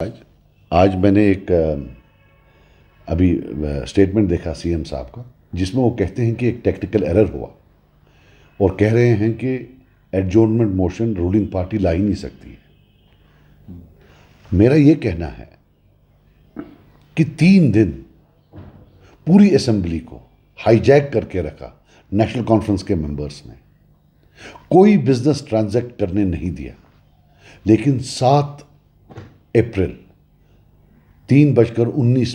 آج میں نے ایک ابھی اسٹیٹمنٹ دیکھا سی ایم صاحب کا، جس میں وہ کہتے ہیں کہ ایک ٹیکنیکل ایرر ہوا اور کہہ رہے ہیں کہ ایڈجورنمنٹ موشن رولنگ پارٹی لا ہی نہیں سکتی ہے۔ میرا یہ کہنا ہے کہ 3 دن پوری اسمبلی کو ہائی جیک کر کے رکھا نیشنل کانفرنس کے ممبرس نے، کوئی بزنس ٹرانزیکٹ کرنے نہیں دیا، لیکن 7 اپریل 3:19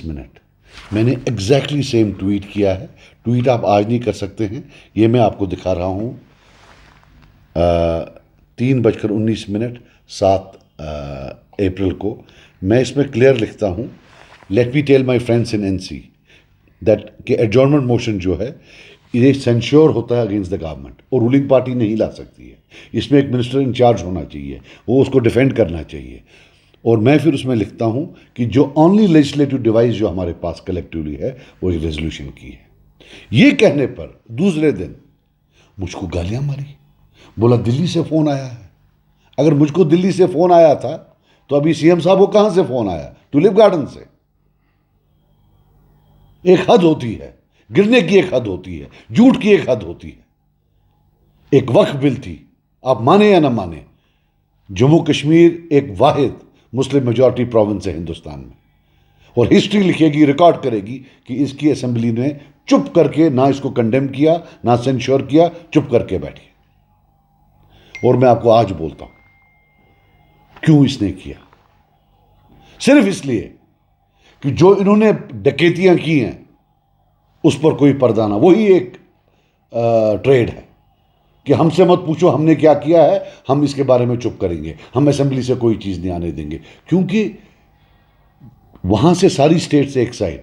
میں نے ایگزیکٹلی سیم ٹویٹ کیا ہے۔ ٹویٹ آپ آج نہیں کر سکتے ہیں، یہ میں آپ کو دکھا رہا ہوں۔ 3:19 7 اپریل کو میں اس میں کلیئر لکھتا ہوں، let me tell my friends in N C that کہ ایڈجورنمنٹ موشن جو ہے یہ سینشور ہوتا ہے اگینسٹ دا گورنمنٹ، اور رولنگ پارٹی نہیں لا سکتی ہے۔ اس میں ایک منسٹر انچارج ہونا چاہیے، وہ اس کو ڈیفینڈ کرنا چاہیے۔ اور میں پھر اس میں لکھتا ہوں کہ جو اونلی لیجسلیٹو ڈیوائس جو ہمارے پاس کلیکٹیولی ہے وہ ایک ریزولوشن کی ہے۔ یہ کہنے پر دوسرے دن مجھ کو گالیاں ماری، بولا دلی سے فون آیا ہے۔ اگر مجھ کو دلی سے فون آیا تھا تو ابھی سی ایم صاحب کو کہاں سے فون آیا؟ ٹولپ گارڈن سے۔ ایک حد ہوتی ہے، گرنے کی ایک حد ہوتی ہے، جھوٹ کی ایک حد ہوتی ہے۔ ایک وقت بل تھی، آپ مانے یا نہ مانے، جموں کشمیر ایک واحد مسلم میجورٹی پروونس ہے ہندوستان میں، اور ہسٹری لکھے گی، ریکارڈ کرے گی کہ اس کی اسمبلی نے چپ کر کے نہ اس کو کنڈیم کیا نہ سینشور کیا، چپ کر کے بیٹھی۔ اور میں آپ کو آج بولتا ہوں کیوں اس نے کیا، صرف اس لیے کہ جو انہوں نے ڈکیتیاں کی ہیں اس پر کوئی پردہ نہ۔ وہی ایک ٹریڈ ہے کہ ہم سے مت پوچھو ہم نے کیا کیا ہے، ہم اس کے بارے میں چپ کریں گے، ہم اسمبلی سے کوئی چیز نہیں آنے دیں گے، کیونکہ وہاں سے ساری اسٹیٹس ایک سائڈ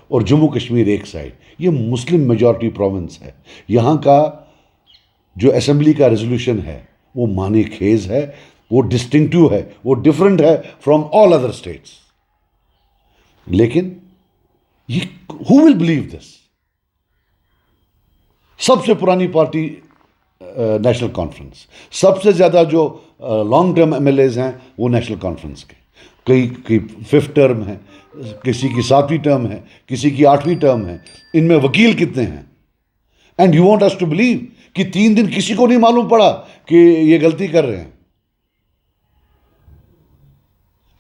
اور جموں کشمیر ایک سائڈ، یہ مسلم میجورٹی پروونس ہے۔ یہاں کا جو اسمبلی کا ریزولوشن ہے وہ معنی خیز ہے، وہ ڈسٹنکٹیو ہے، وہ ڈفرنٹ ہے فرام آل ادر اسٹیٹس۔ لیکن یہ ہو ول بلیو دس؟ سب سے پرانی پارٹی نیشنل کانفرنس، سب سے زیادہ جو long term M L As ہیں وہ نیشنل کانفرنس کے، کئی 5th ٹرم ہے، کسی کی 7ویں ٹرم ہے، کسی کی 8ویں ٹرم ہے۔ ان میں وکیل کتنے ہیں؟ And you want us to believe کہ 3 دن کسی کو نہیں معلوم پڑا کہ یہ غلطی کر رہے ہیں؟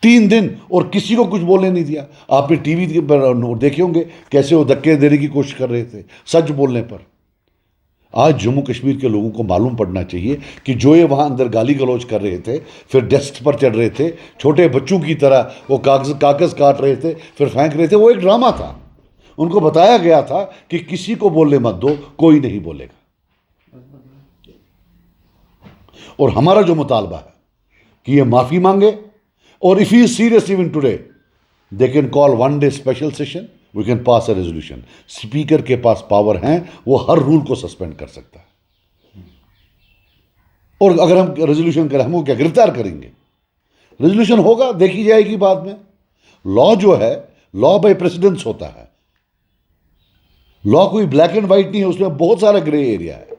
3 دن اور کسی کو کچھ بولنے نہیں دیا۔ آپ نے ٹی وی پر دیکھے ہوں گے کیسے وہ دھکے دینے کی کوشش کر رہے تھے سچ بولنے پر۔ آج جموں کشمیر کے لوگوں کو معلوم پڑنا چاہیے کہ جو یہ وہاں اندر گالی گلوچ کر رہے تھے، پھر ڈیسک پر چڑھ رہے تھے، چھوٹے بچوں کی طرح وہ کاغذ کاٹ رہے تھے، پھر پھینک رہے تھے، وہ ایک ڈرامہ تھا۔ ان کو بتایا گیا تھا کہ کسی کو بولنے مت دو، کوئی نہیں بولے گا۔ اور ہمارا جو مطالبہ ہے کہ یہ معافی مانگے، اور if he is serious even today they can call one day special session, we can pass a resolution۔ Speaker کے پاس پاور ہیں، وہ ہر رول کو سسپینڈ کر سکتا ہے، اور اگر ہم ریزولوشن کریں ہم کو کیا گرفتار کریں گے؟ ریزولوشن ہوگا، دیکھی جائے گی بعد میں۔ لا جو ہے لا بائی پریسیڈنس ہوتا ہے، لا کوئی بلیک اینڈ وائٹ نہیں ہے، اس میں بہت سارا گرے ایریا ہے،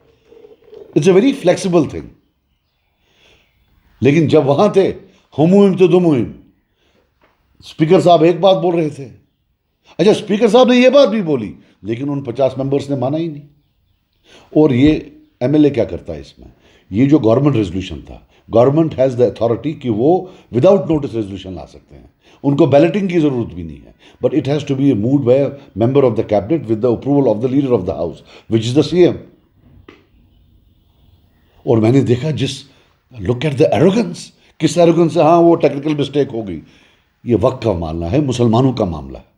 it's a very flexible thing. لیکن جب وہاں تھے ہم مہم تو دو مہم، اسپیکر صاحب ایک بات بول رہے تھے، اچھا اسپیکر صاحب نے یہ بات بھی بولی لیکن ان 50 ممبرس نے مانا ہی نہیں۔ اور یہ ایم ایل اے کیا کرتا ہے اس میں؟ یہ جو گورنمنٹ ریزولوشن تھا، گورنمنٹ ہیز دا اتھارٹی کہ وہ وداؤٹ نوٹس ریزولوشن لا سکتے ہیں، ان کو بیلٹنگ کی ضرورت بھی نہیں ہے، but it has to be moved by a member of the cabinet with the approval of the leader of the house which is the C M. اور میں نے دیکھا لک ایٹ دا ایروگنس، کس ایروگنس سے، ہاں وہ technical mistake ہو گئی، یہ وقت کا معاملہ ہے، مسلمانوں کا معاملہ ہے۔